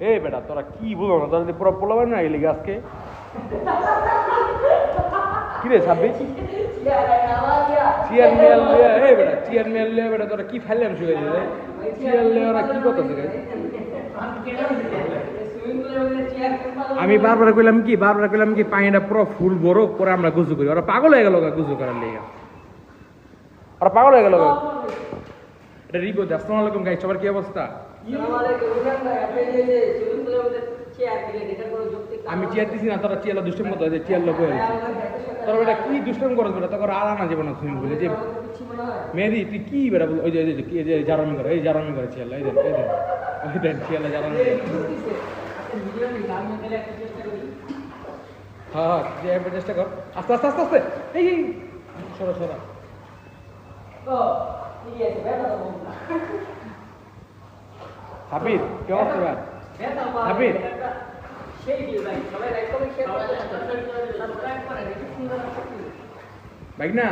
এই বেটা তোরা কি বুঝো না, তোরা পুরো পোলাবেন না এলি আজকে কি রে সাব্বির চেয়ার মেয়ার লিয়া, এই বেটা চেয়ার মেয়ার লিয়া বেটা তোরা কি ফেললাম শুয়ে দিলে চেয়ার লিয়া ওরা কি করতেছে আমি বারবার কইলাম কি পানিটা পুরো ফুল বড় করে আমরা গুজু করি, ওরা পাগল হয়ে গেল গুজু করার লেগে, ওরা পাগল হয়ে গেল। এটা রিপোর্ট। আসসালামু আলাইকুম গাইস, সবার কি অবস্থা? আমি চেয়ার দিছি না, তোরা চেয়ার দুষ্টাম করতে হয়, চেয়ার লোক হয়েছে তোরা বেটা কি দুষ্টাম করছ বেটা, তোর আর আনা যাবে না সুইমিং পুলে। যে মেহেদি তুই কি বেটা ওই যে জারামি করে, এই জারামি করে চেয়ার, এই দেন চেয়ার জারামি। হ্যাঁ চেষ্টা কর, আস্তে আস্তে আস্তে আস্তে, এই সরা সরা। হাবিব কি অবস্থা ভাই? হাবিব ভাই না